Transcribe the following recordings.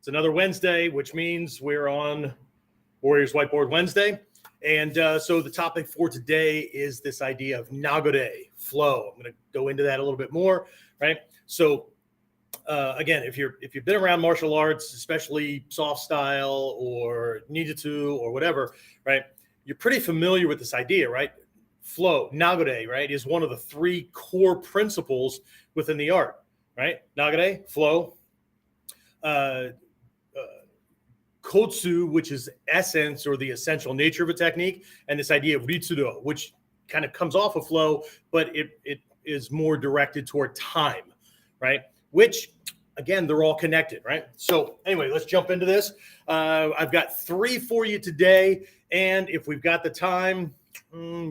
It's another Wednesday, which means we're on Warriors Whiteboard Wednesday. And so the topic for today is this idea of Nagare, flow. I'm going to go into that a little bit more, right? So again, if you've been around martial arts, especially soft style or Ninjutsu or whatever, right? You're pretty familiar with this idea, right? Flow, Nagare, right, is one of the three core principles within the art, right? Nagare, flow, Kotsu, which is essence or the essential nature of a technique, and this idea of Ritsudo, which kind of comes off of flow, but it is more directed toward time, right? Which, again, they're all connected, right? So anyway, let's jump into this. I've got 3 for you today, and if we've got the time,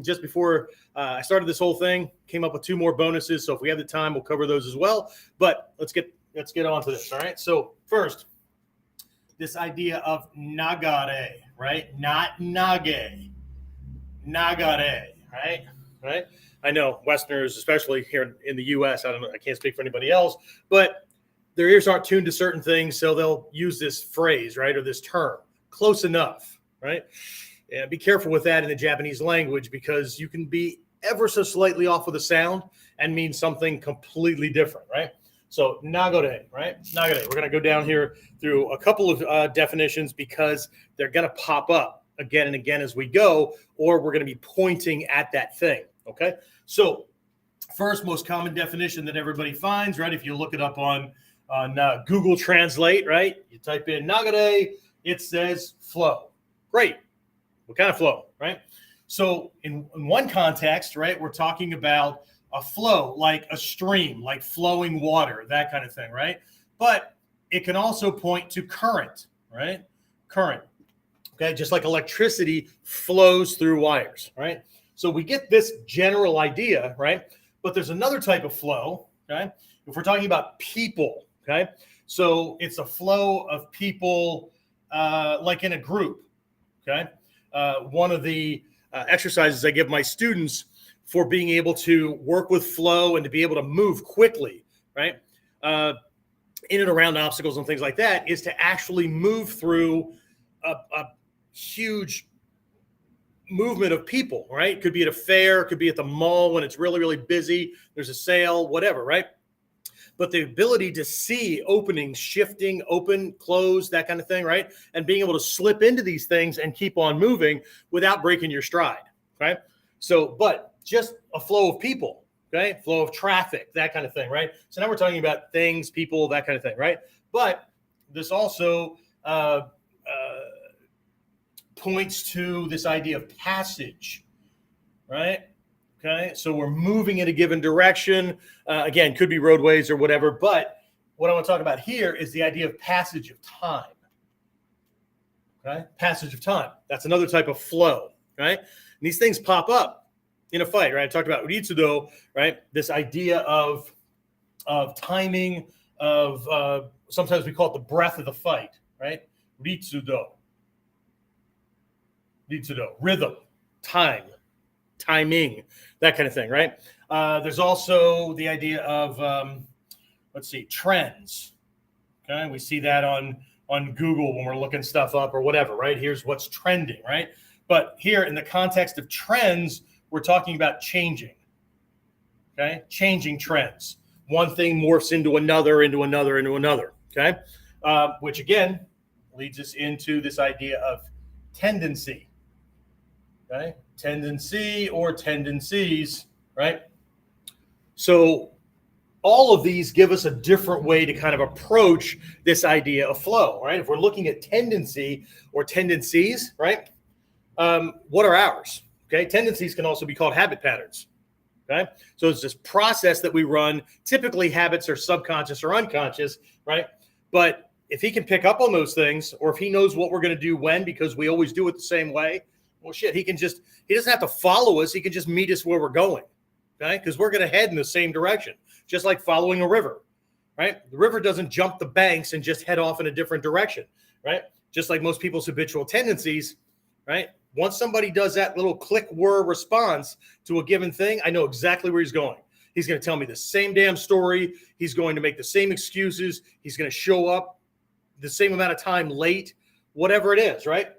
just before I started this whole thing, came up with 2 more bonuses. So if we have the time, we'll cover those as well. But let's get on to this, all right? So first, this idea of Nagare, right? Not Nage. Nagare, right? Right? I know Westerners, especially here in the U.S., I can't speak for anybody else, but their ears aren't tuned to certain things, so they'll use this phrase, right, or this term, close enough, right? And be careful with that in the Japanese language because you can be ever so slightly off with the sound and mean something completely different, right? So Nagare, right? Nagare. We're going to go down here through a couple of definitions because they're going to pop up again and again as we go, or we're going to be pointing at that thing, okay? So first, most common definition that everybody finds, right? If you look it up on Google Translate, right? You type in Nagare, it says flow. Great. What kind of flow, right? So in one context, right, we're talking about a flow, like a stream, like flowing water, that kind of thing, right? But it can also point to current, right? Current, okay? Just like electricity flows through wires, right? So we get this general idea, right? But there's another type of flow, okay? If we're talking about people, okay? So it's a flow of people like in a group, okay? One of the exercises I give my students for being able to work with flow and to be able to move quickly, right? In and around obstacles and things like that is to actually move through a huge movement of people, right? Could be at a fair, could be at the mall when it's really, really busy. There's a sale, whatever, right? But the ability to see openings, shifting, open, close, that kind of thing, right? And being able to slip into these things and keep on moving without breaking your stride, right? So, but just a flow of people, okay? Flow of traffic, that kind of thing, right? So now we're talking about things, people, that kind of thing, right? But this also points to this idea of passage, right? Okay, so we're moving in a given direction. Again, could be roadways or whatever, but what I want to talk about here is the idea of passage of time. Okay, passage of time. That's another type of flow, right? And these things pop up in a fight, right? I talked about Ritsudo, right? This idea of timing, of sometimes we call it the breath of the fight, right? Ritsudo, rhythm, time. Timing, that kind of thing, right? There's also the idea of, trends. Okay, we see that on Google when we're looking stuff up or whatever, right? Here's what's trending, right? But here in the context of trends, we're talking about changing, okay? Changing trends. One thing morphs into another, okay? Which again leads us into this idea of tendency. Okay, tendency or tendencies, right? So all of these give us a different way to kind of approach this idea of flow, right? If we're looking at tendency or tendencies, right? What are ours? Okay, tendencies can also be called habit patterns. Okay, so it's this process that we run. Typically, habits are subconscious or unconscious, right? But if he can pick up on those things, or if he knows what we're going to do when, because we always do it the same way, well, shit, he doesn't have to follow us. He can just meet us where we're going, okay? Because we're going to head in the same direction, just like following a river, right? The river doesn't jump the banks and just head off in a different direction, right? Just like most people's habitual tendencies, right? Once somebody does that little click whir response to a given thing, I know exactly where he's going. He's going to tell me the same damn story. He's going to make the same excuses. He's going to show up the same amount of time late, whatever it is, right?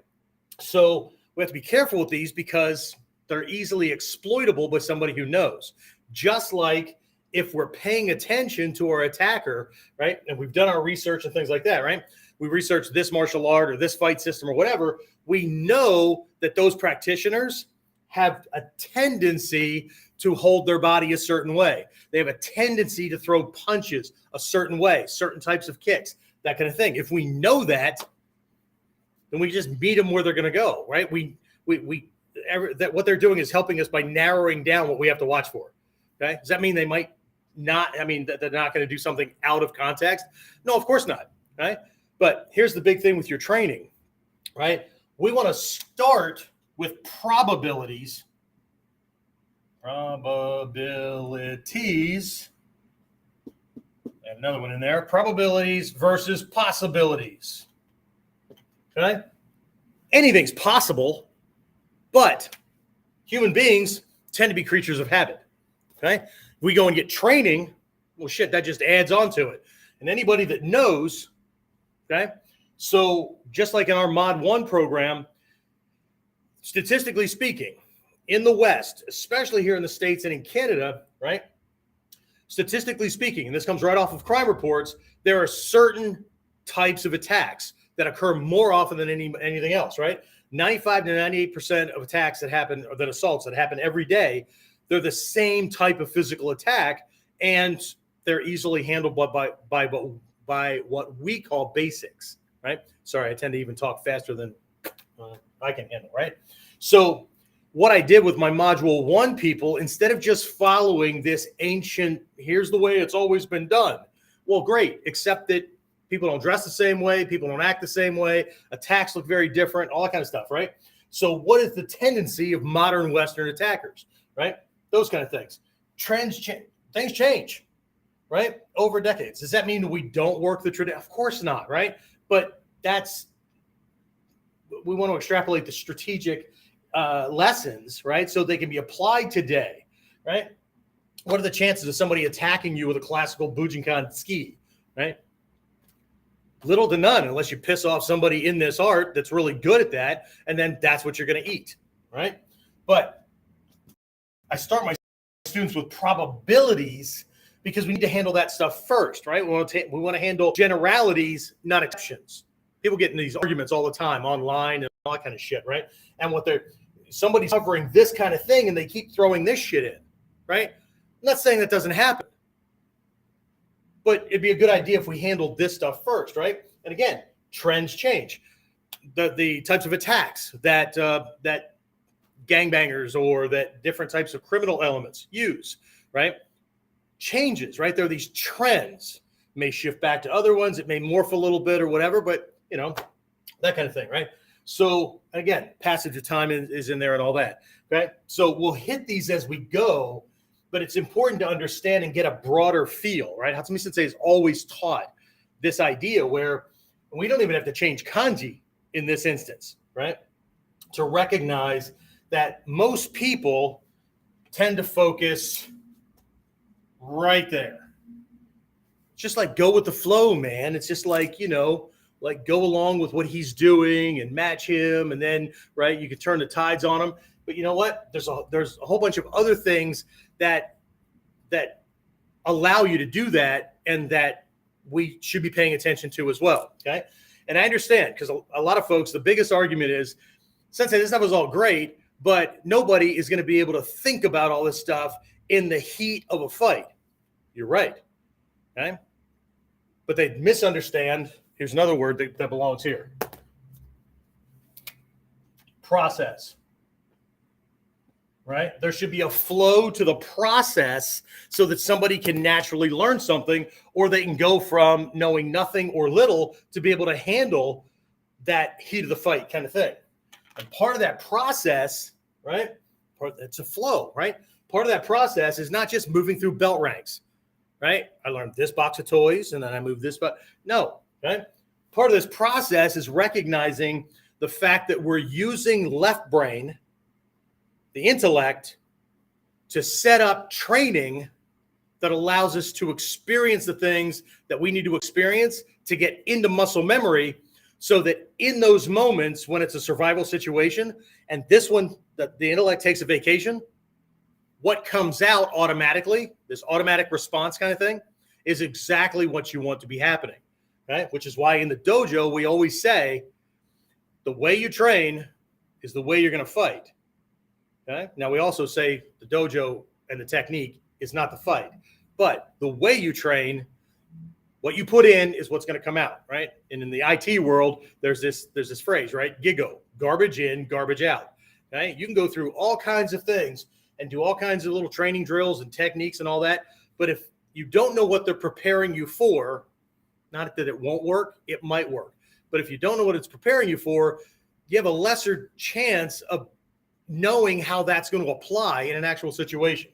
So we have to be careful with these because they're easily exploitable by somebody who knows. Just like if we're paying attention to our attacker, right? And we've done our research and things like that, right? We researched this martial art or this fight system or whatever. We know that those practitioners have a tendency to hold their body a certain way. They have a tendency to throw punches a certain way, certain types of kicks, that kind of thing. If we know that, then we just meet them where they're going to go, right? What they're doing is helping us by narrowing down what we have to watch for. Okay, does that mean they might not? I mean, that they're not going to do something out of context? No, of course not. Right? But here's the big thing with your training, right? We want to start with probabilities. Probabilities. And another one in there. Probabilities versus possibilities. Okay? Anything's possible, but human beings tend to be creatures of habit. Okay? If we go and get training, well, shit, that just adds on to it. And anybody that knows, okay? So just like in our Mod 1 program, statistically speaking, in the West, especially here in the States and in Canada, right? Statistically speaking, and this comes right off of crime reports, there are certain types of attacks that occur more often than anything else, right? 95 to 98% of attacks that happen, or that assaults that happen every day, they're the same type of physical attack, and they're easily handled by what we call basics, right? Sorry, I tend to even talk faster than I can handle, right? So what I did with my Module 1 people, instead of just following this ancient, here's the way it's always been done. Well, great, except that people don't dress the same way. People don't act the same way. Attacks look very different, all that kind of stuff, right? So what is the tendency of modern Western attackers, right? Those kind of things. Trends change. Things change, right? Over decades. Does that mean that we don't work the tradition? Of course not, right? But we want to extrapolate the strategic lessons, right? So they can be applied today, right? What are the chances of somebody attacking you with a classical Bujinkan ski, right? Little to none, unless you piss off somebody in this art that's really good at that, and then that's what you're going to eat, right? But I start my students with probabilities because we need to handle that stuff first, right? We want to handle generalities, not exceptions. People get in these arguments all the time online and all that kind of shit, right? And somebody's covering this kind of thing and they keep throwing this shit in, right? I'm not saying that doesn't happen. But it'd be a good idea if we handled this stuff first, right? And again, trends change. The types of attacks that gangbangers or that different types of criminal elements use, right? Changes, right? There are these trends. It may shift back to other ones. It may morph a little bit or whatever, but, that kind of thing, right? So, again, passage of time is in there and all that, okay? So we'll hit these as we go, but it's important to understand and get a broader feel, right? Hatsumi Sensei has always taught this idea where we don't even have to change kanji in this instance, right? To recognize that most people tend to focus right there. Just like go with the flow, man. It's just like, like go along with what he's doing and match him. And then, right, you could turn the tides on him. But you know what? There's a whole bunch of other things that allow you to do that and that we should be paying attention to as well, okay? And I understand because a lot of folks, the biggest argument is, Sensei, this stuff is all great, but nobody is going to be able to think about all this stuff in the heat of a fight. You're right, okay? But they misunderstand. Here's another word that belongs here. Process. Right? There should be a flow to the process so that somebody can naturally learn something, or they can go from knowing nothing or little to be able to handle that heat of the fight kind of thing. And part of that process, right? It's a flow, right? Part of that process is not just moving through belt ranks, right? I learned this box of toys and then I moved this. No, right? Part of this process is recognizing the fact that we're using left brain, the intellect, to set up training that allows us to experience the things that we need to experience to get into muscle memory so that in those moments when it's a survival situation and this one, the intellect takes a vacation, what comes out automatically, this automatic response kind of thing, is exactly what you want to be happening, right? Which is why in the dojo, we always say the way you train is the way you're going to fight. Okay. Now, we also say the dojo and the technique is not the fight, but the way you train, what you put in is what's going to come out, right? And in the IT world, there's this phrase, right? GIGO, garbage in, garbage out. Okay. You can go through all kinds of things and do all kinds of little training drills and techniques and all that. But if you don't know what they're preparing you for, not that it won't work, it might work. But if you don't know what it's preparing you for, you have a lesser chance of knowing how that's going to apply in an actual situation.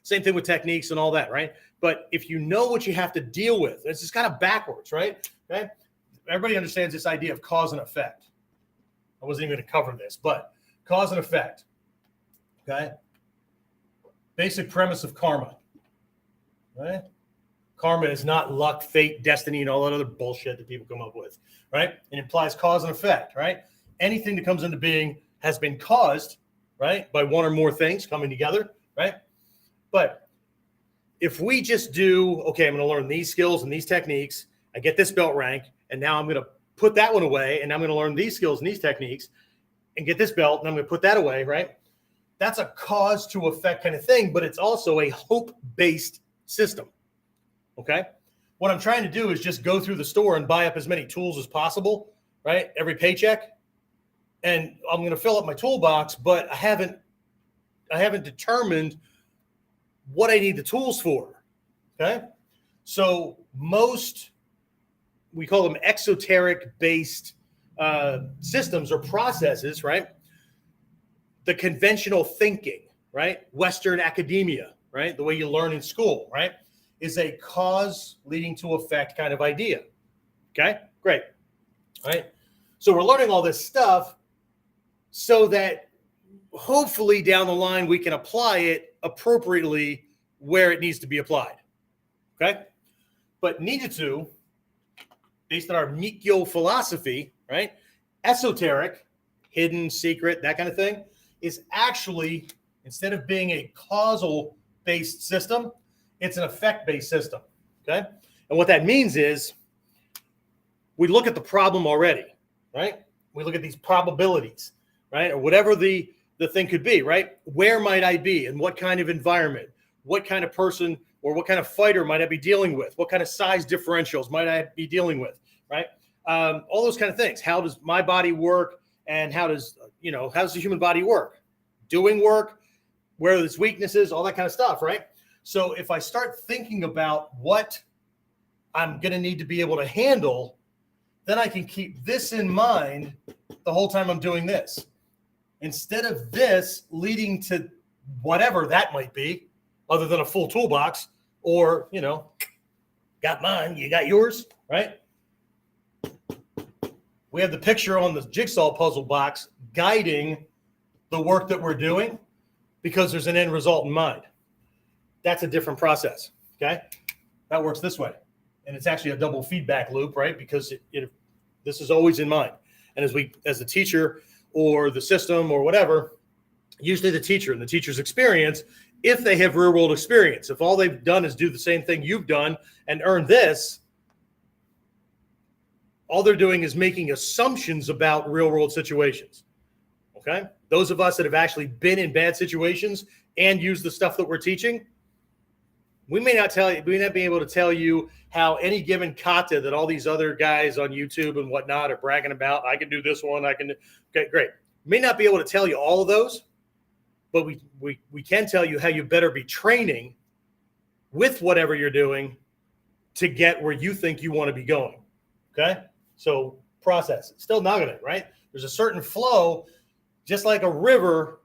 Same thing with techniques and all that, right? But if you know what you have to deal with, it's just kind of backwards, right? Okay. Everybody understands this idea of cause and effect. I wasn't even going to cover this, but cause and effect. Okay. Basic premise of karma. Right? Karma is not luck, fate, destiny, and all that other bullshit that people come up with, right? It implies cause and effect, right? Anything that comes into being has been caused, right, by one or more things coming together, right? But if we just do, okay, I'm going to learn these skills and these techniques, I get this belt rank, and now I'm going to put that one away, and I'm going to learn these skills and these techniques and get this belt, and I'm going to put that away, right? That's a cause to effect kind of thing, but it's also a hope-based system. Okay. What I'm trying to do is just go through the store and buy up as many tools as possible, right? Every paycheck. And I'm going to fill up my toolbox, but I haven't determined what I need the tools for. Okay. So most, we call them exoteric based systems or processes, right? The conventional thinking, right? Western academia, right? The way you learn in school, right? Is a cause leading to effect kind of idea. Okay, great. All right. So we're learning all this stuff so that hopefully down the line we can apply it appropriately where it needs to be applied. Okay. But ninjutsu, based on our Mikyo philosophy, right? Esoteric, hidden, secret, that kind of thing, is actually, instead of being a causal based system, it's an effect-based system, okay? And what that means is we look at the problem already, right? We look at these probabilities, right? Or whatever the thing could be, right? Where might I be? In what kind of environment? What kind of person or what kind of fighter might I be dealing with? What kind of size differentials might I be dealing with, right? All those kind of things. How does my body work? And how does the human body work? Doing work, where are its weaknesses, all that kind of stuff, right? So if I start thinking about what I'm going to need to be able to handle, then I can keep this in mind the whole time I'm doing this. Instead of this leading to whatever that might be, other than a full toolbox or, got mine, you got yours, right? We have the picture on the jigsaw puzzle box guiding the work that we're doing because there's an end result in mind. That's a different process, okay? That works this way. And it's actually a double feedback loop, right? Because this is always in mind. And as the teacher or the system or whatever, usually the teacher and the teacher's experience, if they have real world experience, if all they've done is do the same thing you've done and earn this, all they're doing is making assumptions about real world situations, okay? Those of us that have actually been in bad situations and used the stuff that we're teaching, we may not be able to tell you how any given kata that all these other guys on YouTube and whatnot are bragging about. I can do this one. Okay, great. May not be able to tell you all of those, but we can tell you how you better be training with whatever you're doing to get where you think you want to be going. Okay. So process. It's still Nagare, right? There's a certain flow, just like a river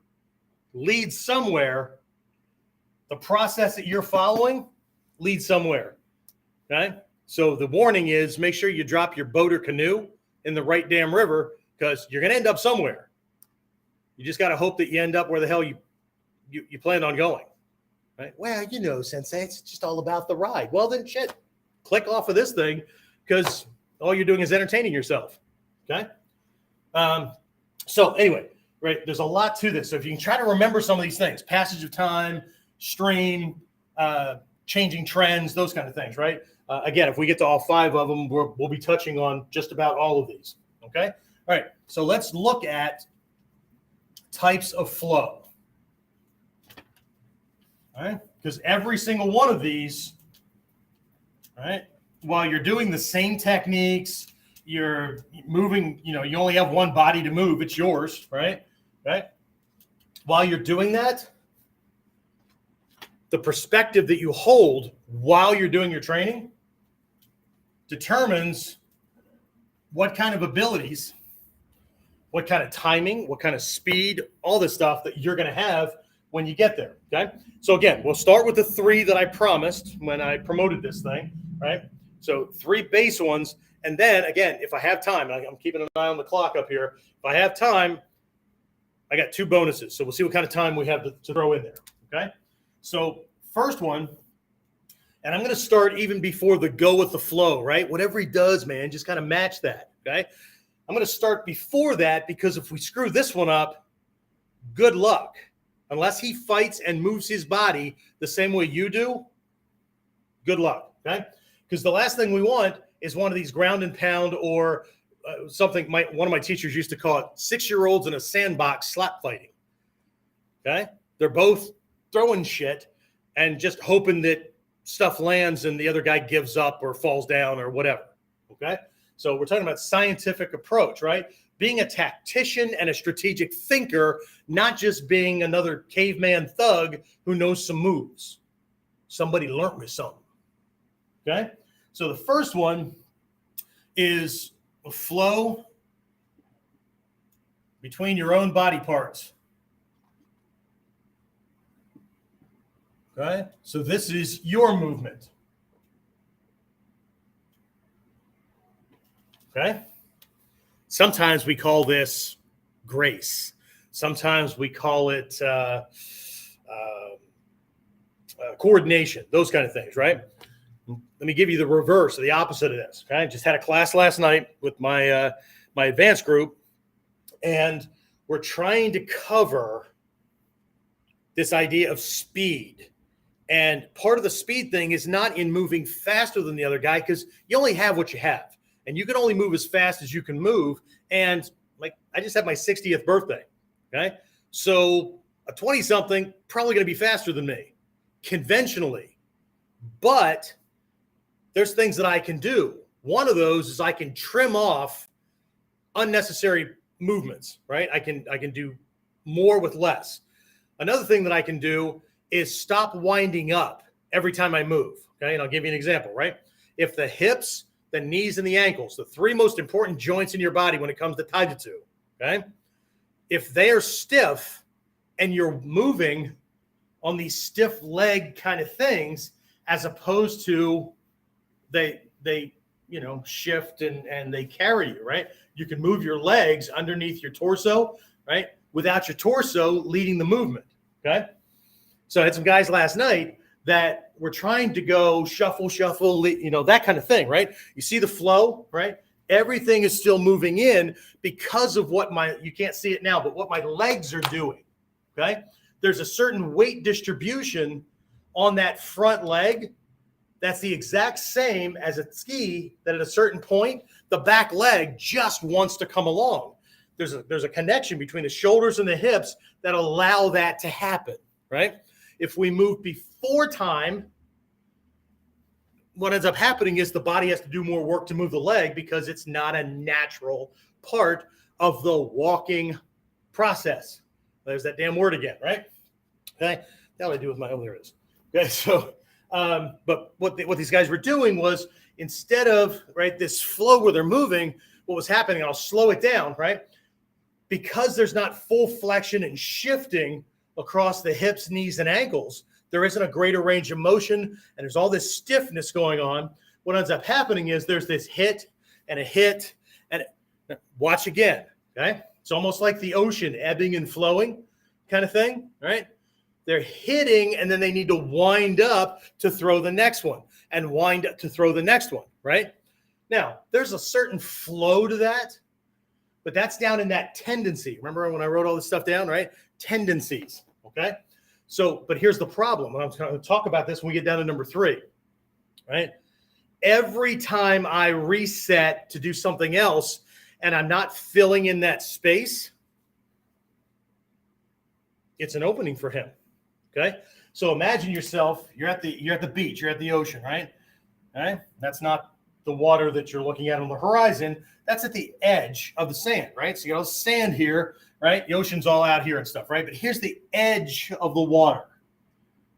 leads somewhere. The process that you're following leads somewhere. Okay. So the warning is make sure you drop your boat or canoe in the right damn river because you're going to end up somewhere. You just got to hope that you end up where the hell you plan on going. Right. Well, sensei, it's just all about the ride. Well, then shit, click off of this thing because all you're doing is entertaining yourself. Okay. So anyway, right, there's a lot to this. So if you can try to remember some of these things, passage of time, stream, changing trends, those kind of things, right? Again, if we get to all 5 of them, we'll be touching on just about all of these. Okay. All right. So let's look at types of flow. All right. Because every single one of these, all right, while you're doing the same techniques, you're moving, you only have one body to move. It's yours, right? Right. While you're doing that, the perspective that you hold while you're doing your training determines what kind of abilities, what kind of timing, what kind of speed, all this stuff that you're going to have when you get there. Okay. So again, we'll start with the 3 that I promised when I promoted this thing, right? So 3 base ones. And then again, if I have time, and I'm keeping an eye on the clock up here. If I have time, I got 2 bonuses. So we'll see what kind of time we have to throw in there. Okay. So first one, and I'm going to start even before the go with the flow, right? Whatever he does, man, just kind of match that. Okay. I'm going to start before that because if we screw this one up, good luck. Unless he fights and moves his body the same way you do, good luck. Okay. Because the last thing we want is one of these ground and pound or something one of my teachers used to call it 6-year-olds in a sandbox slap fighting. Okay. They're both throwing shit and just hoping that stuff lands and the other guy gives up or falls down or whatever. Okay. So we're talking about scientific approach, right? Being a tactician and a strategic thinker, not just being another caveman thug who knows some moves. Somebody learned me something. Okay. So the first one is a flow between your own body parts. Okay. So this is your movement. Okay. Sometimes we call this grace. Sometimes we call it coordination, those kind of things, right? Let me give you the reverse or the opposite of this. Okay. I just had a class last night with my my advanced group, and we're trying to cover this idea of speed. And part of the speed thing is not in moving faster than the other guy, because you only have what you have. And you can only move as fast as you can move. And like, I just had my 60th birthday. Okay. So a 20-something probably going to be faster than me conventionally. But there's things that I can do. One of those is I can trim off unnecessary movements, right? I can do more with less. Another thing that I can do is stop winding up every time I move. Okay. And I'll give you an example, right? If the hips, the knees, and the ankles, the 3 most important joints in your body when it comes to taijutsu, okay? If they are stiff and you're moving on these stiff leg kind of things, as opposed to they shift and they carry you, right? You can move your legs underneath your torso, right? Without your torso leading the movement, okay? So I had some guys last night that were trying to go shuffle, that kind of thing, right? You see the flow, right? Everything is still moving in because of you can't see it now, but what my legs are doing, okay? There's a certain weight distribution on that front leg. That's the exact same as a ski that at a certain point, the back leg just wants to come along. There's a connection between the shoulders and the hips that allow that to happen, right? If we move before time, what ends up happening is the body has to do more work to move the leg because it's not a natural part of the walking process. There's that damn word again, right? Okay. That's what I do with my own. There it is. Okay. So, but what these guys were doing was, instead of, right, this flow where they're moving, what was happening, I'll slow it down, right? Because there's not full flexion and shifting across the hips, knees, and ankles, there isn't a greater range of motion, and there's all this stiffness going on. What ends up happening is there's this hit and a hit, and watch again, okay? It's almost like the ocean ebbing and flowing kind of thing, right? They're hitting, and then they need to wind up to throw the next one, and wind up to throw the next one, right? Now, there's a certain flow to that, but that's down in that tendency. Remember when I wrote all this stuff down, right? Tendencies, okay? So, but here's the problem. I'm going to talk about this when we get down to number 3, right? Every time I reset to do something else and I'm not filling in that space, it's an opening for him, okay? So imagine yourself, you're at the beach, you're at the ocean, right? All right? That's not the water that you're looking at on the horizon. That's at the edge of the sand, right? So you got all the sand here, right? The ocean's all out here and stuff, right? But here's the edge of the water,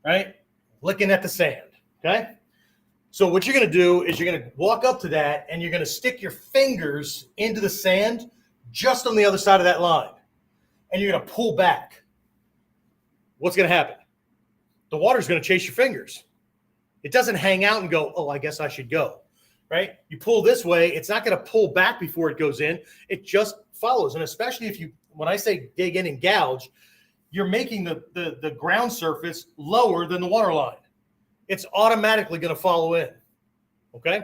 right? Looking at the sand, okay? So what you're going to do is you're going to walk up to that and you're going to stick your fingers into the sand just on the other side of that line. And you're going to pull back. What's going to happen? The water's going to chase your fingers. It doesn't hang out and go, oh, I guess I should go, right? You pull this way, it's not going to pull back before it goes in. It just follows. And especially if you, when I say dig in and gouge, you're making the ground surface lower than the water line. It's automatically going to follow in, okay?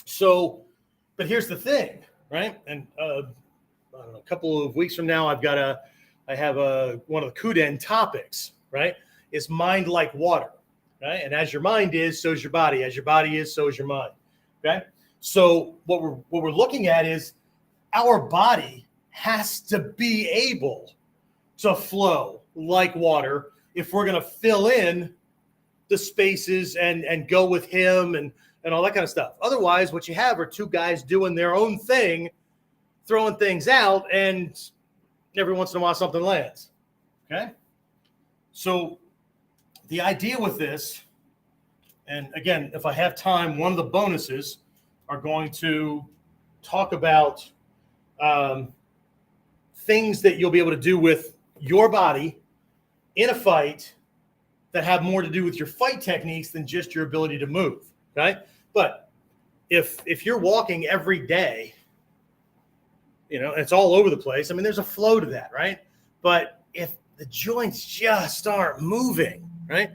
So, but here's the thing, right? And I don't know, a couple of weeks from now, I have one of the Kuden topics, right? It's mind like water, right? And as your mind is, so is your body. As your body is, so is your mind, okay? So what we're looking at is our body has to be able to flow like water if we're going to fill in the spaces and go with him and all that kind of stuff. Otherwise, what you have are two guys doing their own thing, throwing things out, and every once in a while something lands, okay? So the idea with this, and again, if I have time, one of the bonuses are going to talk about things that you'll be able to do with your body in a fight that have more to do with your fight techniques than just your ability to move, okay? But if you're walking every day, you know, and it's all over the place, I mean, there's a flow to that, right? But if the joints just aren't moving, right?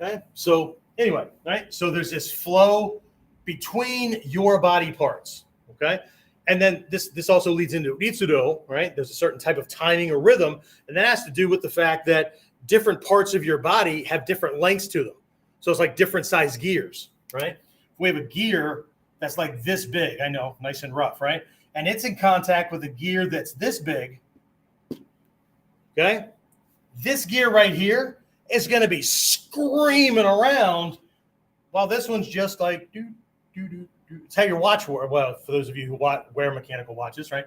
Okay? So anyway, right? So there's this flow between your body parts, okay? And then this also leads into Ritsudo, right? There's a certain type of timing or rhythm, and that has to do with the fact that different parts of your body have different lengths to them. So it's like different size gears, right? If we have a gear that's like this big, I know, nice and rough, right? And it's in contact with a gear that's this big, okay? This gear right here is going to be screaming around while this one's just like, do, do, do, do. It's how your watch works. Well, for those of you who wear mechanical watches, right?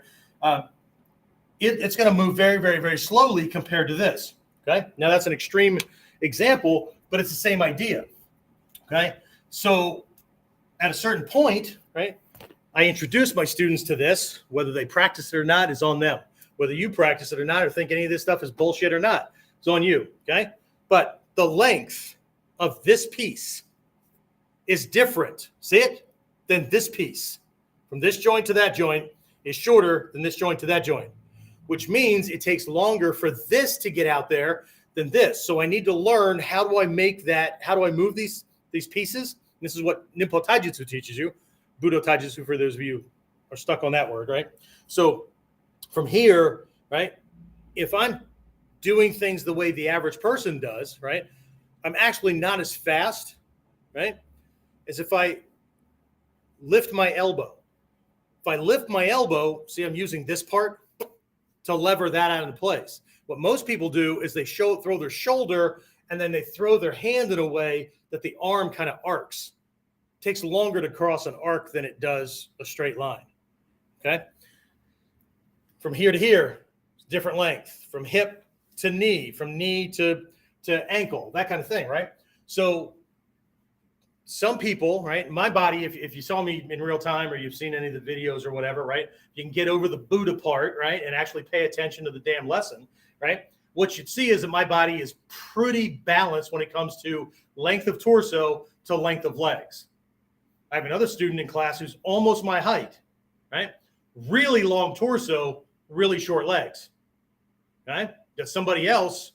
It's going to move very, very, very slowly compared to this. Okay. Now that's an extreme example, but it's the same idea. Okay. So at a certain point, right, I introduce my students to this. Whether they practice it or not is on them. Whether you practice it or not, or think any of this stuff is bullshit or not, it's on you. Okay. But the length of this piece is different. See it? Than this piece. From this joint to that joint is shorter than this joint to that joint, which means it takes longer for this to get out there than this. So I need to learn, how do I make that, how do I move these pieces? And this is what Ninpo Taijutsu teaches you. Budo Taijutsu, for those of you who are stuck on that word, right? So from here, right, if I'm doing things the way the average person does, right, I'm actually not as fast, right, as if I lift my elbow. If I lift my elbow, see, I'm using this part to lever that out into place. What most people do is they throw their shoulder and then they throw their hand in a way that the arm kind of arcs. It takes longer to cross an arc than it does a straight line. Okay? From here to here, different length. From hip to knee, from knee to ankle, that kind of thing, right? So some people, right, my body, if you saw me in real time or you've seen any of the videos or whatever, right, you can get over the Buddha part, right, and actually pay attention to the damn lesson, right? What you'd see is that my body is pretty balanced when it comes to length of torso to length of legs. I have another student in class who's almost my height, right? Really long torso, really short legs, okay? Got somebody else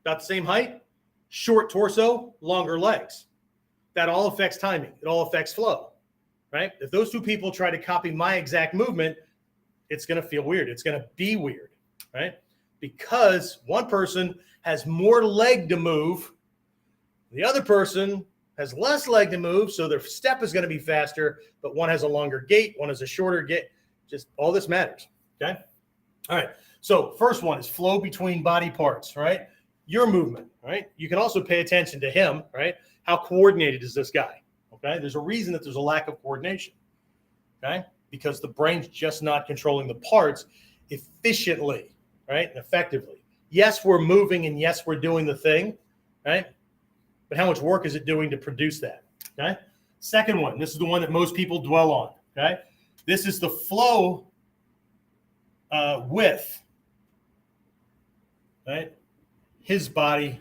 about the same height, short torso, longer legs. That all affects timing. It all affects flow, right? If those two people try to copy my exact movement, it's going to feel weird. It's going to be weird, right? Because one person has more leg to move. The other person has less leg to move, so their step is going to be faster, but one has a longer gait, one has a shorter gait. Just all this matters, okay? All right, so first one is flow between body parts, right? Your movement, right? You can also pay attention to him, right? How coordinated is this guy, okay? There's a reason that there's a lack of coordination, okay? Because the brain's just not controlling the parts efficiently, right, and effectively. Yes, we're moving, and yes, we're doing the thing, right? But how much work is it doing to produce that, okay? Second one, this is the one that most people dwell on, okay? This is the flow with, right, his body,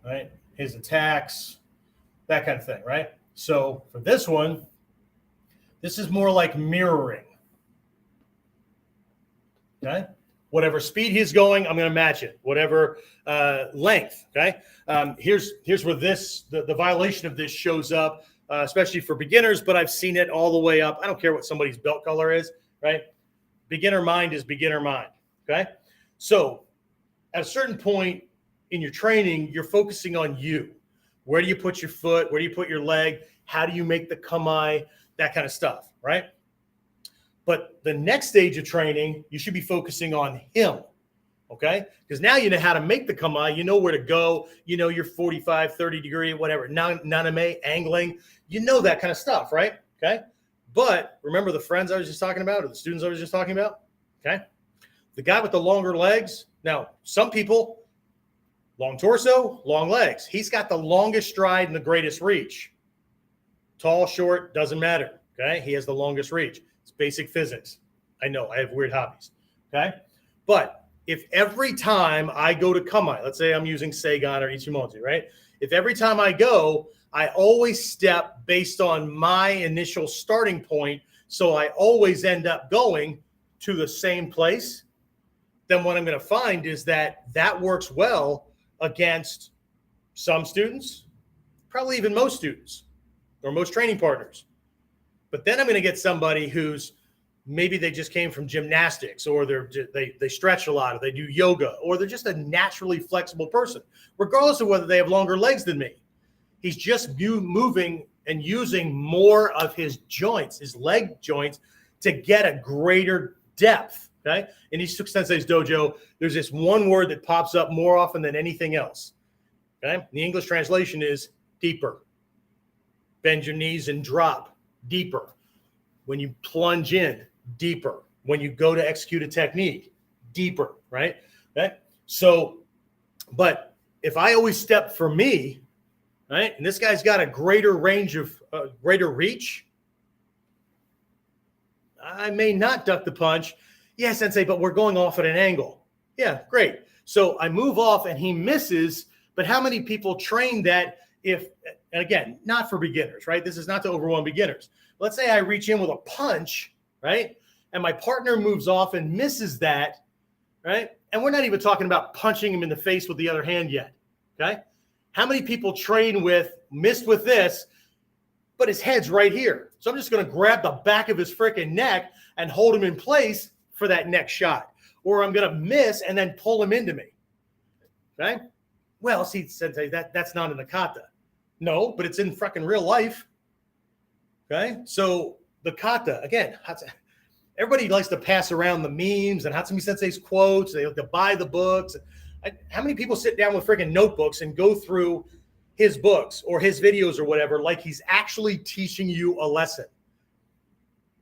right, his attacks, that kind of thing, right? So for this one, this is more like mirroring, okay? Whatever speed he's going, I'm going to match it. Whatever length, okay? Here's where the violation of this shows up, especially for beginners, but I've seen it all the way up. I don't care what somebody's belt color is, right? Beginner mind is beginner mind, okay? So at a certain point in your training, you're focusing on you. Where do you put your foot? Where do you put your leg? How do you make the kamae? That kind of stuff, right? But the next stage of training, you should be focusing on him, okay? Because now you know how to make the kamae. You know where to go. You know your 45, 30 degree, whatever, naname, angling. You know that kind of stuff, right? Okay? But remember the friends I was just talking about or the students I was just talking about? Okay? The guy with the longer legs. Now, some people, long torso, long legs. He's got the longest stride and the greatest reach. Tall, short, doesn't matter, okay? He has the longest reach. It's basic physics. I know, I have weird hobbies, okay? But if every time I go to kamae, let's say I'm using Seigan or Ichimonji, right? If every time I go, I always step based on my initial starting point, so I always end up going to the same place, then what I'm going to find is that works well against some students, probably even most students or most training partners. But then I'm going to get somebody who's maybe they just came from gymnastics, or they stretch a lot, or they do yoga, or they're just a naturally flexible person, regardless of whether they have longer legs than me. He's just moving and using more of his joints, his leg joints, to get a greater depth, okay? In Ninjutsu Sensei's dojo, there's this one word that pops up more often than anything else, okay? The English translation is deeper. Bend your knees and drop, deeper. When you plunge in, deeper. When you go to execute a technique, deeper, right? Okay? So, but if I always step for me, right, and this guy's got a greater range of, greater reach, I may not duck the punch. Yeah, Sensei, but we're going off at an angle. Yeah, great. So I move off and he misses, but how many people train that if, and again, not for beginners, right? This is not to overwhelm beginners. Let's say I reach in with a punch, right? And my partner moves off and misses that, right? And we're not even talking about punching him in the face with the other hand yet, okay? How many people train with, missed with this, but his head's right here. So I'm just going to grab the back of his freaking neck and hold him in place for that next shot. Or I'm going to miss and then pull him into me, okay? Well, see, Sensei, that's not in the kata. No, but it's in fucking real life. Okay, so the kata, again, everybody likes to pass around the memes and Hatsumi Sensei's quotes. They have to buy the books. How many people sit down with freaking notebooks and go through his books or his videos or whatever like he's actually teaching you a lesson?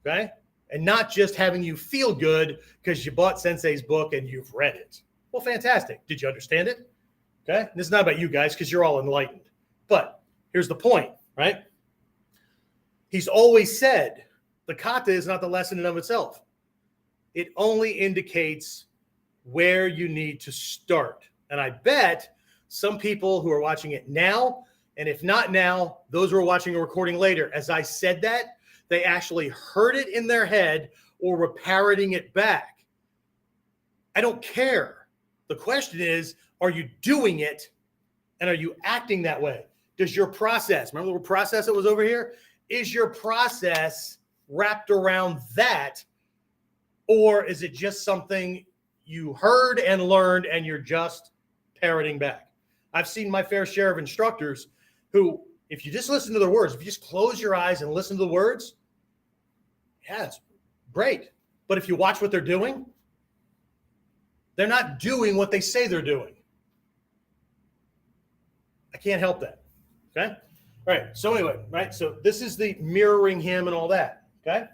Okay, and not just having you feel good because you bought Sensei's book and you've read it. Well, fantastic. Did you understand it? Okay, this is not about you guys because you're all enlightened. But here's the point, right? He's always said the kata is not the lesson in of itself. It only indicates where you need to start. And I bet some people who are watching it now, and if not now, those who are watching a recording later, as I said that, they actually heard it in their head or were parroting it back. I don't care. The question is, are you doing it and are you acting that way? Does your process, remember the process that was over here? is your process wrapped around that? Or is it just something you heard and learned and you're just parroting back? I've seen my fair share of instructors who, if you just listen to their words, if you just close your eyes and listen to the words, yeah, it's great. But if you watch what they're doing, they're not doing what they say they're doing. I can't help that. Okay. All right. So anyway, right. So this is the mirroring him and all that. Okay.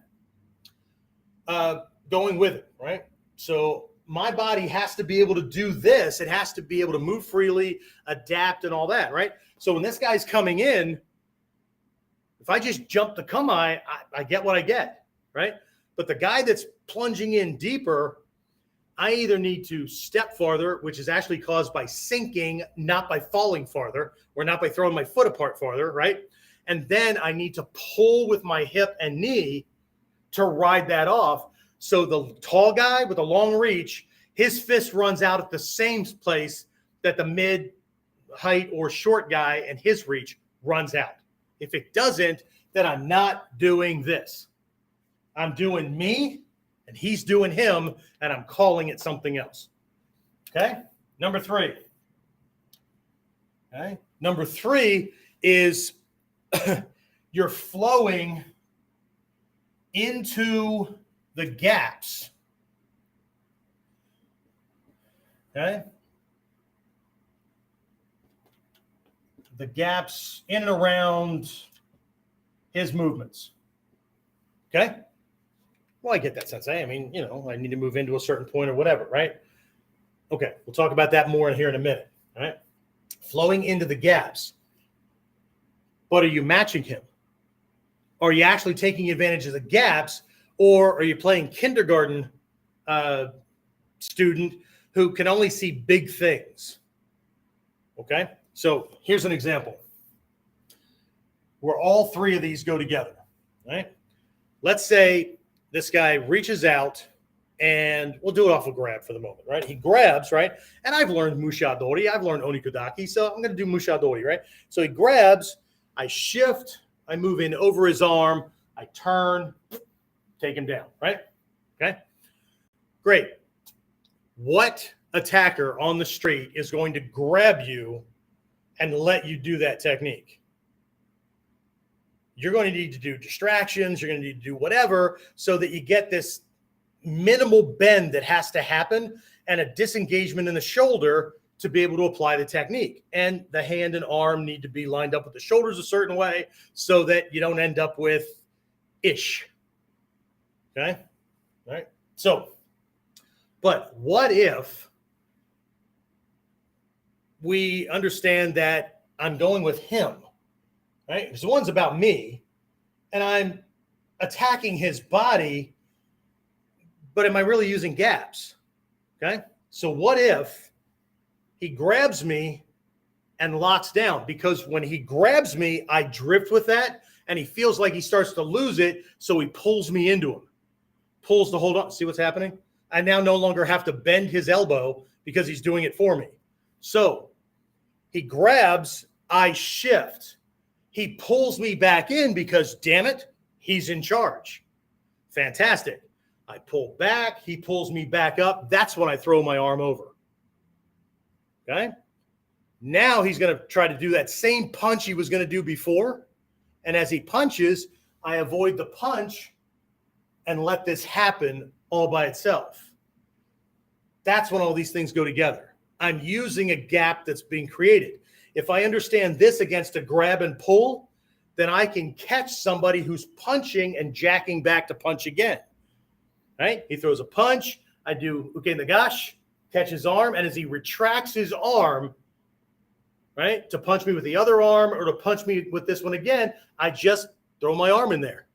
Going with it. Right. So my body has to be able to do this. It has to be able to move freely, adapt, and all that. Right. So when this guy's coming in, if I just jump the kamae, I get what I get. Right. But the guy that's plunging in deeper, I either need to step farther, which is actually caused by sinking, not by falling farther, or not by throwing my foot apart farther, right? And then I need to pull with my hip and knee to ride that off. So the tall guy with a long reach, his fist runs out at the same place that the mid, height, or short guy and his reach runs out. If it doesn't, then I'm not doing this. I'm doing me, and he's doing him, and I'm calling it something else. Okay? Number 3. Okay? Number 3 is you're flowing into the gaps. Okay? The gaps in and around his movements. Okay? Well, I get that, Sensei. I mean, I need to move into a certain point or whatever, right? Okay, we'll talk about that more here in a minute, all right? Flowing into the gaps. But are you matching him? Are you actually taking advantage of the gaps, or are you playing kindergarten student who can only see big things? Okay, so here's an example where all 3 of these go together, right? Let's say this guy reaches out, and we'll do it off a grab for the moment, right? He grabs, right? And I've learned Mushadori. I've learned Onikudaki, so I'm going to do Mushadori, right? So he grabs, I shift, I move in over his arm, I turn, take him down, right? Okay? Great. What attacker on the street is going to grab you and let you do that technique? You're going to need to do distractions. You're going to need to do whatever so that you get this minimal bend that has to happen and a disengagement in the shoulder to be able to apply the technique. And the hand and arm need to be lined up with the shoulders a certain way so that you don't end up with ish. Okay? All right. So, but what if we understand that I'm going with him? Right? Because one's about me, and I'm attacking his body, but am I really using gaps? Okay? So what if he grabs me and locks down? Because when he grabs me, I drift with that, and he feels like he starts to lose it, so he pulls me into him. Pulls to hold on. See what's happening? I now no longer have to bend his elbow because he's doing it for me. So he grabs, I shift. He pulls me back in because, damn it, he's in charge. Fantastic. I pull back. He pulls me back up. That's when I throw my arm over. Okay? Now he's going to try to do that same punch he was going to do before. And as he punches, I avoid the punch and let this happen all by itself. That's when all these things go together. I'm using a gap that's being created. If I understand this against a grab and pull, then I can catch somebody who's punching and jacking back to punch again. Right? He throws a punch. I do uke nagash, catch his arm, and as he retracts his arm, right, to punch me with the other arm or to punch me with this one again, I just throw my arm in there.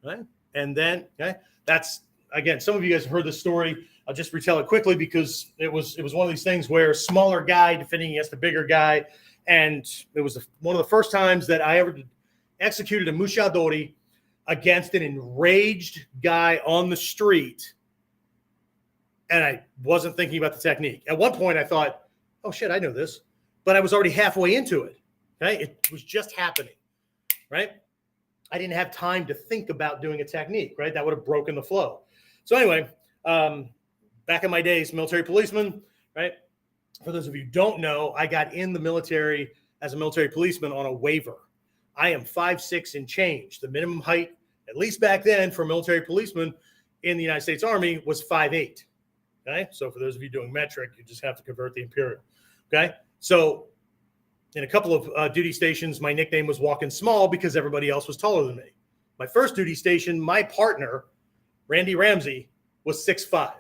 Right? And then, okay, that's, again, some of you guys have heard this story. I'll just retell it quickly because it was one of these things where a smaller guy defending against a bigger guy, and it was one of the first times that I ever executed a mushadori against an enraged guy on the street, and I wasn't thinking about the technique. At one point, I thought, "Oh shit, I know this," but I was already halfway into it. Okay, it was just happening, right? I didn't have time to think about doing a technique, right? That would have broken the flow. So anyway, back in my days, military policeman, right? For those of you who don't know, I got in the military as a military policeman on a waiver. I am 5'6" and change. The minimum height, at least back then, for a military policeman in the United States Army was 5'8". Okay, so for those of you doing metric, you just have to convert the imperial. Okay, so in a couple of duty stations, my nickname was Walking Small because everybody else was taller than me. My first duty station, my partner, Randy Ramsey, was 6'5".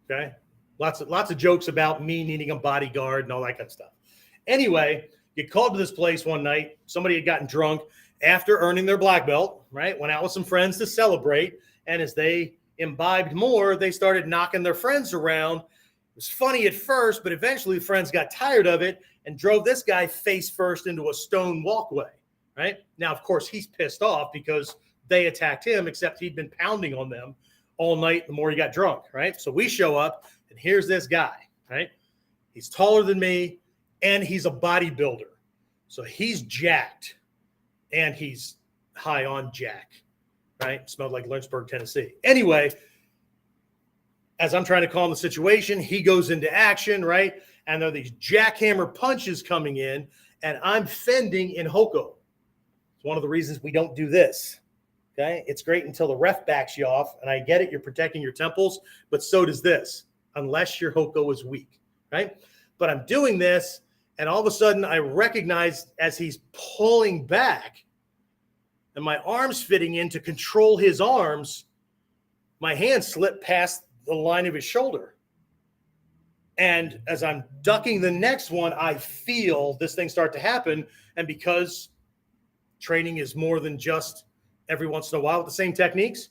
Okay, lots of jokes about me needing a bodyguard and all that kind of stuff. Anyway, get called to this place one night. Somebody had gotten drunk after earning their black belt, right? Went out with some friends to celebrate. And as they imbibed more, they started knocking their friends around. It was funny at first, but eventually the friends got tired of it and drove this guy face first into a stone walkway, right? Now, of course, he's pissed off because they attacked him, except he'd been pounding on them all night the more he got drunk, right? So we show up, and here's this guy, right? He's taller than me, and he's a bodybuilder. So he's jacked, and he's high on jack, right? Smelled like Lynchburg, Tennessee. Anyway, as I'm trying to calm the situation, he goes into action, right? And there are these jackhammer punches coming in, and I'm fending in Hoko. It's one of the reasons we don't do this, okay? It's great until the ref backs you off, and I get it, you're protecting your temples, but so does this, unless your Hoko is weak, right? But I'm doing this, and all of a sudden I recognize as he's pulling back, and my arm's fitting in to control his arms, my hand slipped past the line of his shoulder. And as I'm ducking the next one, I feel this thing start to happen. And because training is more than just every once in a while with the same techniques,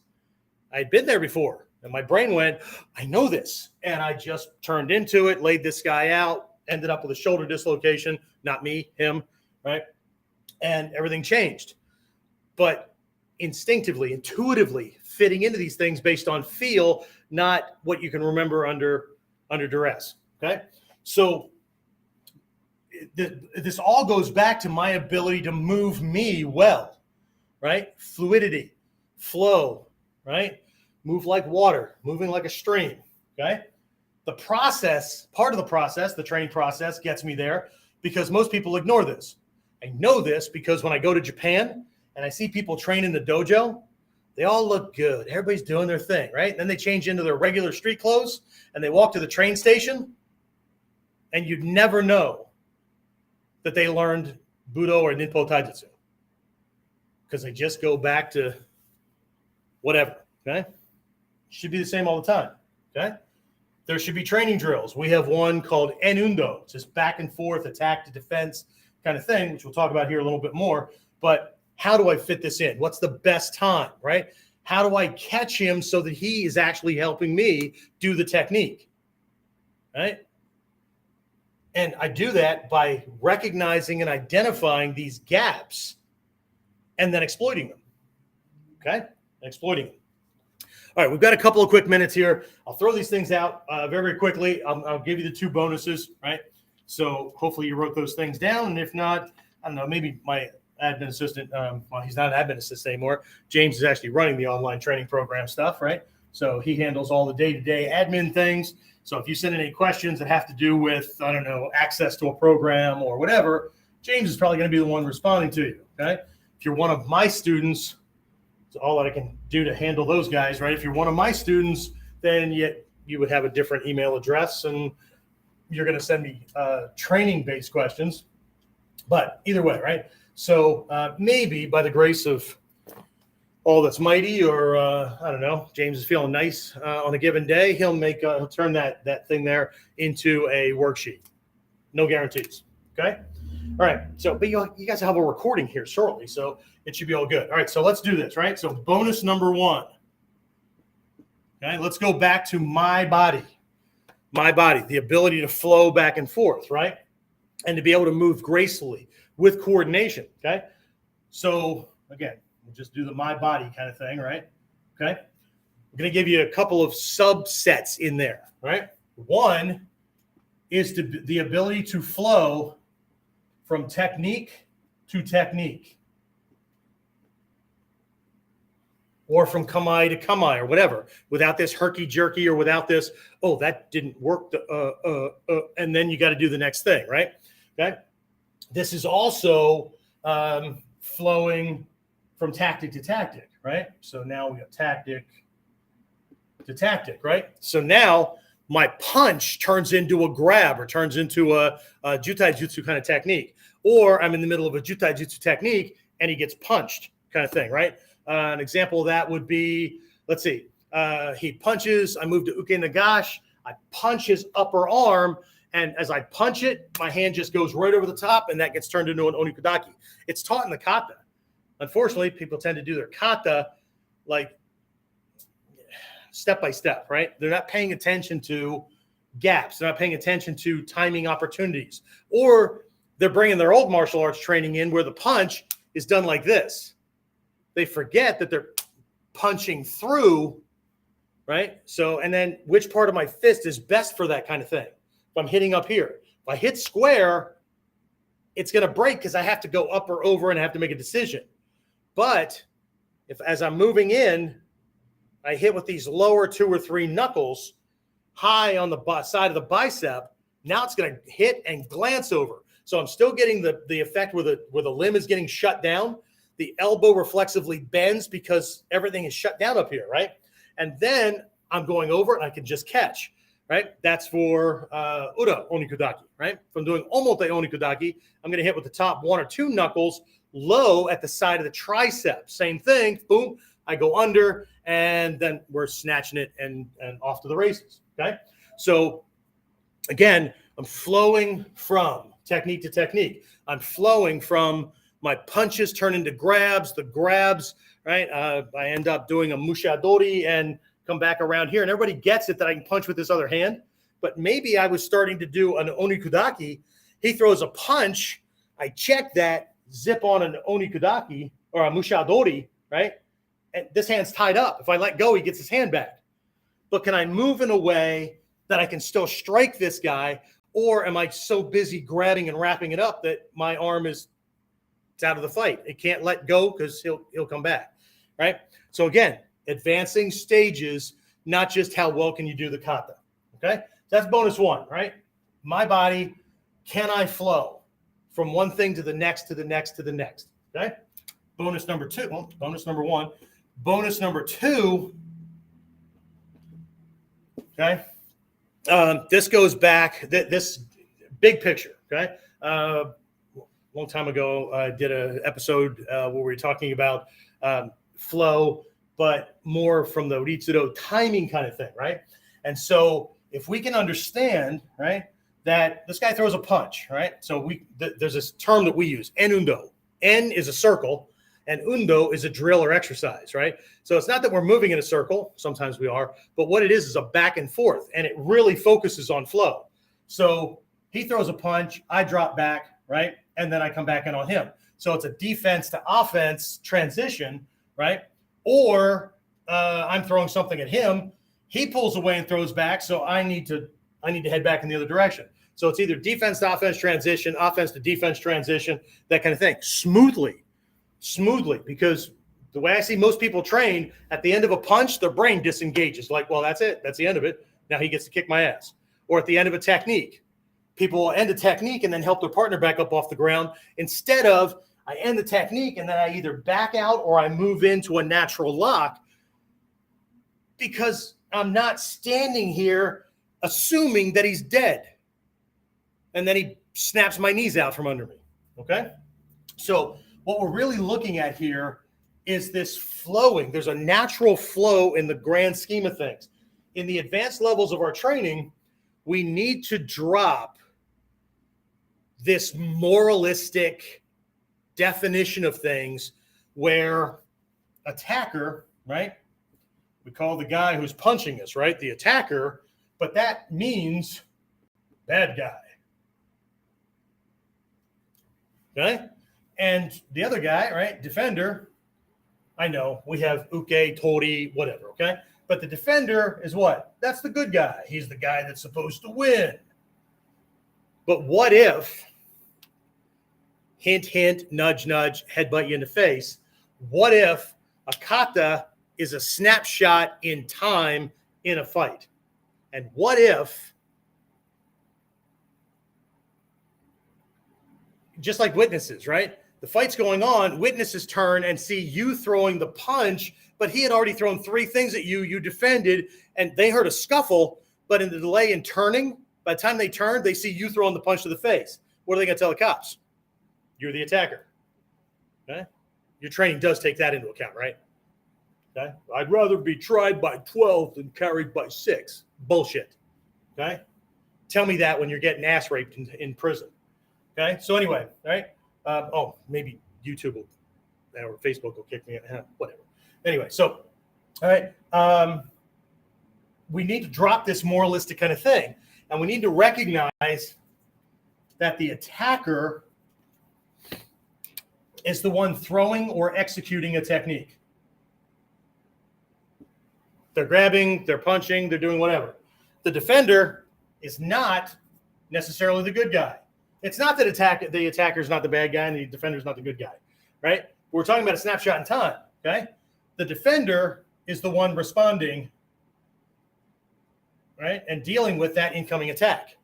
I'd been there before. And my brain went, I know this. And I just turned into it, laid this guy out, ended up with a shoulder dislocation. Not me, him, right? And everything changed. But instinctively, intuitively fitting into these things based on feel, not what you can remember under duress, okay? So this all goes back to my ability to move me well, right? Fluidity, flow, right? Move like water, moving like a stream, okay? The process, part of the process, the training process gets me there because most people ignore this. I know this because when I go to Japan and I see people train in the dojo, they all look good. Everybody's doing their thing, right? And then they change into their regular street clothes and they walk to the train station and you'd never know that they learned Budo or Ninpo Taijutsu because they just go back to whatever, okay? Should be the same all the time, okay? There should be training drills. We have one called Enundo, it's just back and forth, attack to defense kind of thing, which we'll talk about here a little bit more. But how do I fit this in? What's the best time, right? How do I catch him so that he is actually helping me do the technique, right? And I do that by recognizing and identifying these gaps and then exploiting them, okay? Exploiting them. All right, we've got a couple of quick minutes here. I'll throw these things out very, very quickly. I'll give you the two bonuses, right? So hopefully you wrote those things down. And if not, I don't know, maybe my admin assistant, well, he's not an admin assistant anymore. James is actually running the online training program stuff, right? So he handles all the day-to-day admin things. So if you send in any questions that have to do with, I don't know, access to a program or whatever, James is probably going to be the one responding to you, okay? If you're one of my students, it's all that I can do to handle those guys, right? If you're one of my students, then you would have a different email address and you're going to send me training-based questions. But either way, right? So maybe by the grace of all that's mighty, or I don't know, James is feeling nice on a given day, he'll turn that thing there into a worksheet. No guarantees. Okay. All right. So, but you guys have a recording here shortly, so it should be all good. All right. So let's do this. Right. So bonus number one. Okay. Let's go back to my body. My body, the ability to flow back and forth, right, and to be able to move gracefully with coordination, okay? So, again, we'll just do the my body kind of thing, right? Okay? I'm going to give you a couple of subsets in there, right? One is the ability to flow from technique to technique, or from kamae to kamae, or whatever, without this herky-jerky, or without this, oh, that didn't work, and then you got to do the next thing, right? Okay. This is also flowing from tactic to tactic, right? So now we got tactic to tactic, right? So now my punch turns into a grab, or turns into a jutai jutsu kind of technique, or I'm in the middle of a jutai jutsu technique and he gets punched kind of thing, right? An example of that would be, let's see, he punches, I move to uke nagash, I punch his upper arm, and as I punch it, my hand just goes right over the top, and that gets turned into an onikudaki. It's taught in the kata. Unfortunately, people tend to do their kata like step by step, right? They're not paying attention to gaps. They're not paying attention to timing opportunities. Or they're bringing their old martial arts training in where the punch is done like this. They forget that they're punching through, right? So, and then which part of my fist is best for that kind of thing? If I'm hitting up here, if I hit square, it's going to break because I have to go up or over and I have to make a decision. But if as I'm moving in, I hit with these lower 2 or 3 knuckles high on the side of the bicep, now it's going to hit and glance over. So I'm still getting the effect where the limb is getting shut down. The elbow reflexively bends because everything is shut down up here, right? And then I'm going over and I can just catch, right? That's for Ura Onikudaki, right? If I'm doing Omote Onikudaki, I'm going to hit with the top 1 or 2 knuckles low at the side of the tricep. Same thing, boom, I go under, and then we're snatching it and off to the races, okay? So again, I'm flowing from technique to technique. I'm flowing from my punches turn into grabs, the grabs, right? I end up doing a mushadori and come back around here, and everybody gets it that I can punch with this other hand. But maybe I was starting to do an onikudaki. He throws a punch. I check that, zip on an onikudaki or a mushadori, right? And this hand's tied up. If I let go, he gets his hand back. But can I move in a way that I can still strike this guy, or am I so busy grabbing and wrapping it up that my arm is out of the fight? It can't let go because he'll come back, right? So again, advancing stages, not just how well can you do the kata, okay? That's bonus 1, right? My body, can I flow from one thing to the next, to the next, to the next, okay? Bonus number 2, well, bonus number 1. Bonus number 2, okay? This goes back, this big picture, okay? Long time ago, I did an episode where we were talking about flow, but more from the Ritsudo timing kind of thing, right? And so if we can understand, right, that this guy throws a punch, right? So there's this term that we use, en-undo. En is a circle, and undo is a drill or exercise, right? So it's not that we're moving in a circle. Sometimes we are, but what it is a back and forth, and it really focuses on flow. So he throws a punch, I drop back, right? And then I come back in on him. So it's a defense to offense transition, right? Or I'm throwing something at him, he pulls away and throws back, so I need to head back in the other direction. So it's either defense to offense transition, offense to defense transition, that kind of thing, smoothly, because the way I see most people train, at the end of a punch, their brain disengages. Like, well, that's it. That's the end of it. Now he gets to kick my ass. Or at the end of a technique, people will end a technique and then help their partner back up off the ground, instead of I end the technique and then I either back out or I move into a natural lock, because I'm not standing here assuming that he's dead. And then he snaps my knees out from under me, okay? So what we're really looking at here is this flowing. There's a natural flow in the grand scheme of things. In the advanced levels of our training, we need to drop this moralistic definition of things where attacker, right? We call the guy who's punching us, right, the attacker, but that means bad guy. Okay? And the other guy, right, defender, I know we have uke, tori, whatever, okay? But the defender is what? That's the good guy. He's the guy that's supposed to win. But what if hint, hint, nudge, nudge, headbutt you in the face. What if a kata is a snapshot in time in a fight? And what if, just like witnesses, right? The fight's going on, witnesses turn and see you throwing the punch, but he had already thrown 3 things at you, you defended, and they heard a scuffle, but in the delay in turning, by the time they turned, they see you throwing the punch to the face. What are they going to tell the cops? You're the attacker. Okay? Your training does take that into account, right? Okay? I'd rather be tried by 12 than carried by 6. Bullshit. Okay? Tell me that when you're getting ass raped in prison. Okay? So anyway, right? Maybe YouTube will, or Facebook will kick me out. Whatever. Anyway, so, all right. We need to drop this moralistic kind of thing. And we need to recognize that the attacker is the one throwing or executing a technique. They're grabbing, they're punching, they're doing whatever. The defender is not necessarily the good guy. It's not that the attacker is not the bad guy and the defender is not the good guy, right? We're talking about a snapshot in time, okay? The defender is the one responding, right, and dealing with that incoming attack.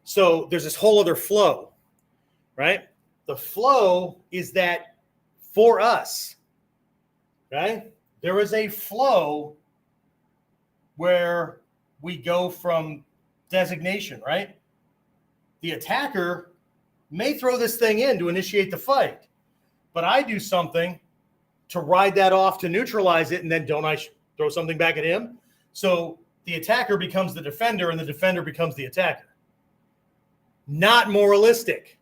So there's this whole other flow, right? The flow is that for us, right? There is a flow where we go from designation, right? The attacker may throw this thing in to initiate the fight, but I do something to ride that off to neutralize it, and then don't I throw something back at him? So the attacker becomes the defender, and the defender becomes the attacker. Not moralistic.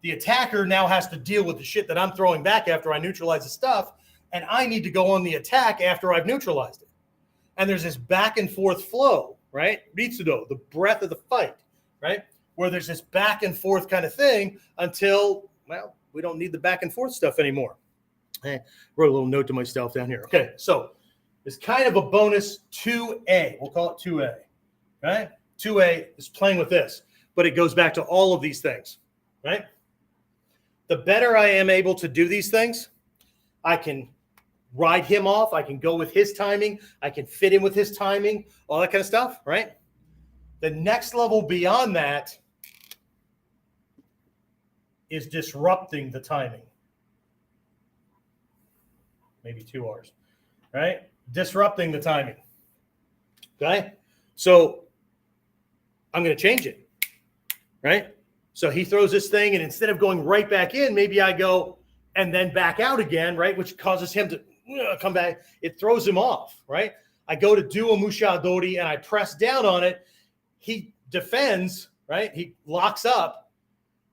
The attacker now has to deal with the shit that I'm throwing back after I neutralize the stuff, and I need to go on the attack after I've neutralized it. And there's this back and forth flow, right? Ritsudo, the breath of the fight, right? Where there's this back and forth kind of thing until, well, we don't need the back and forth stuff anymore. I wrote a little note to myself down here. Okay, so it's kind of a bonus 2A. We'll call it 2A, right? 2A is playing with this, but it goes back to all of these things, right? The better I am able to do these things, I can ride him off. I can go with his timing. I can fit in with his timing, all that kind of stuff, right? The next level beyond that is disrupting the timing. Maybe 2 R's, right? Disrupting the timing, okay? So I'm going to change it, right? So he throws this thing, and instead of going right back in, maybe I go and then back out again, right? Which causes him to come back. It throws him off, right? I go to do a mushadori, and I press down on it. He defends, right? He locks up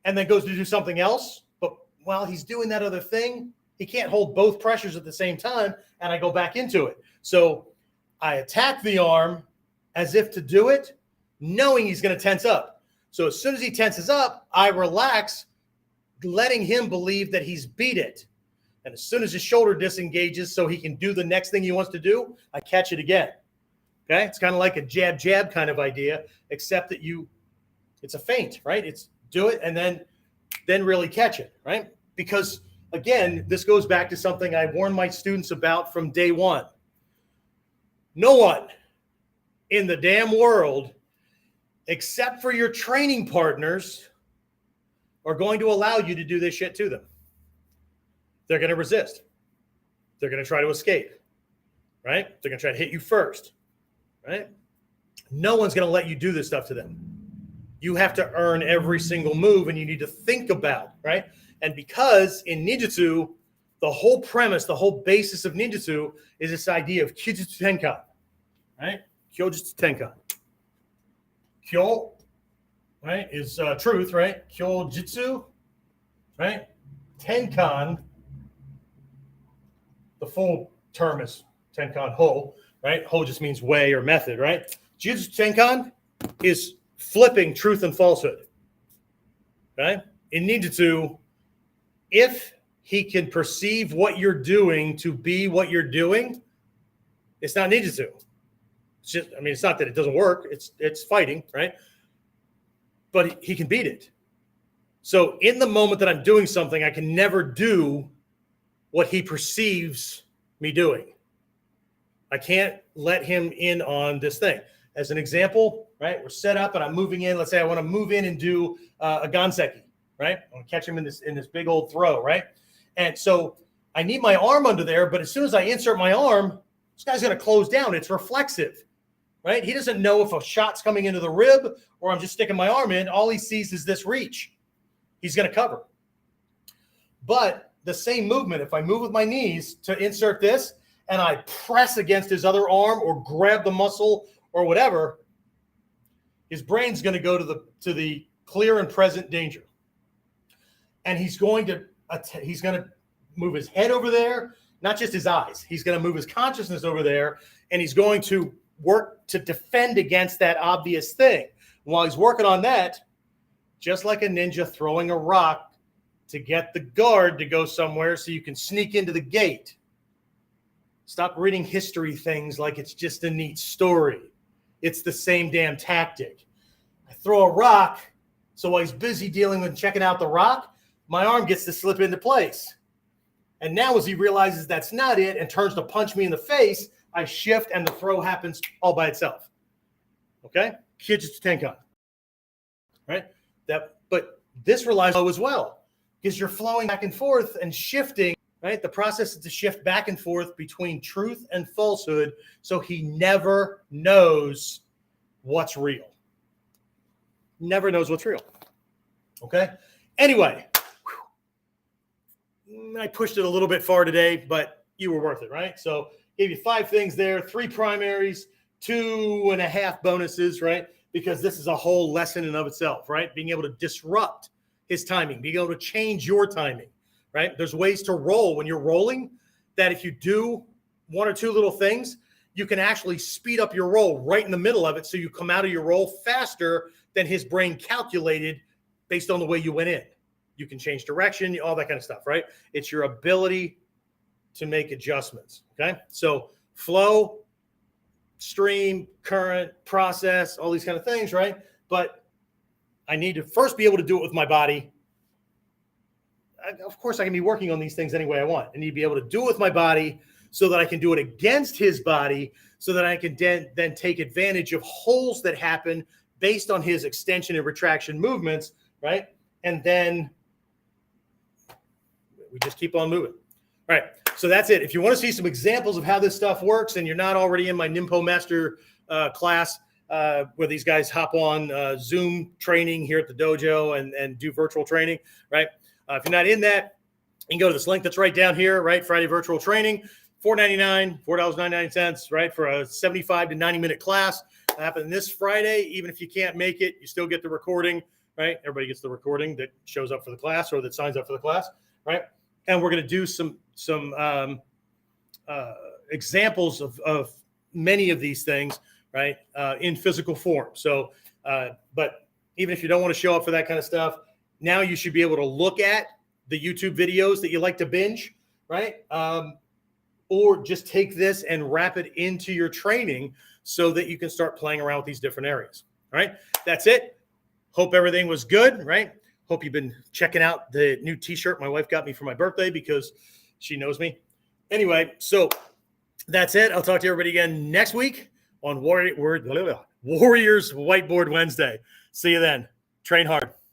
and then goes to do something else. But while he's doing that other thing, he can't hold both pressures at the same time, and I go back into it. So I attack the arm as if to do it, knowing he's going to tense up. So as soon as he tenses up, I relax, letting him believe that he's beat it. And as soon as his shoulder disengages so he can do the next thing he wants to do, I catch it again. Okay? It's kind of like a jab kind of idea, except that it's a feint, right? It's do it and then really catch it, right? Because again, this goes back to something I warned my students about from day one. No one in the damn world, except for your training partners, are going to allow you to do this shit to them. They're going to resist. They're going to try to escape, right? They're going to try to hit you first, right? No one's going to let you do this stuff to them. You have to earn every single move, and you need to think about, right? And because in ninjutsu, the whole premise, the whole basis of ninjutsu is this idea of kyojutsu tenkan, right? Kyojutsu tenkan. Kyo, right, is truth, right? Kyojutsu, right? Tenkan, the full term is tenkan ho, right? Ho just means way or method, right? Jujutsu tenkan is flipping truth and falsehood, right? In ninjutsu, if he can perceive what you're doing to be what you're doing, it's not ninjutsu. It's just, I mean, it's not that it doesn't work. It's fighting, right? But he can beat it. So in the moment that I'm doing something, I can never do what he perceives me doing. I can't let him in on this thing. As an example, right, we're set up and I'm moving in. Let's say I want to move in and do a ganseki, right? I want to catch him in this big old throw, right? And so I need my arm under there, but as soon as I insert my arm, this guy's going to close down. It's reflexive, right? He doesn't know if a shot's coming into the rib or I'm just sticking my arm in. All he sees is this reach. He's going to cover. But the same movement, if I move with my knees to insert this and I press against his other arm or grab the muscle or whatever, his brain's going to go to the clear and present danger. And he's going to move his head over there, not just his eyes. He's going to move his consciousness over there, and he's going to work to defend against that obvious thing. While he's working on that, just like a ninja throwing a rock to get the guard to go somewhere so you can sneak into the gate. Stop reading history things like it's just a neat story. It's the same damn tactic. I throw a rock, so while he's busy dealing with checking out the rock, my arm gets to slip into place. And now as he realizes that's not it and turns to punch me in the face, I shift and the throw happens all by itself. Okay? Kijutsu Tenkan. Right? But this relies on as well because you're flowing back and forth and shifting, right? The process is to shift back and forth between truth and falsehood so he never knows what's real. Never knows what's real. Okay? Anyway, I pushed it a little bit far today, but you were worth it, right? So gave you 5 things there, 3 primaries, 2.5 bonuses, right? Because this is a whole lesson in of itself, right? Being able to disrupt his timing, being able to change your timing, right? There's ways to roll when you're rolling that if you do 1 or 2 little things, you can actually speed up your roll right in the middle of it so you come out of your roll faster than his brain calculated based on the way you went in. You can change direction, all that kind of stuff, right? It's your ability to make adjustments, okay? So flow, stream, current, process, all these kind of things, right? But I need to first be able to do it with my body. Of course, I can be working on these things any way I want. I need to be able to do it with my body so that I can do it against his body so that I can then take advantage of holes that happen based on his extension and retraction movements, right? And then we just keep on moving. All right, so that's it. If you want to see some examples of how this stuff works and you're not already in my Ninpo Master class where these guys hop on Zoom training here at the dojo and do virtual training, right? If you're not in that, you can go to this link that's right down here, right? Friday virtual training, $4.99, $4.99, right? For a 75 to 90-minute class. It'll happen this Friday. Even if you can't make it, you still get the recording, right? Everybody gets the recording that shows up for the class or that signs up for the class, right? And we're going to do some examples of many of these things, right, in physical form. So, but even if you don't want to show up for that kind of stuff, now you should be able to look at the YouTube videos that you like to binge, right? Or just take this and wrap it into your training so that you can start playing around with these different areas. All right, that's it. Hope everything was good, right? Hope you've been checking out the new t-shirt my wife got me for my birthday because she knows me. Anyway, so that's it. I'll talk to everybody again next week on Warriors Whiteboard Wednesday. See you then. Train hard.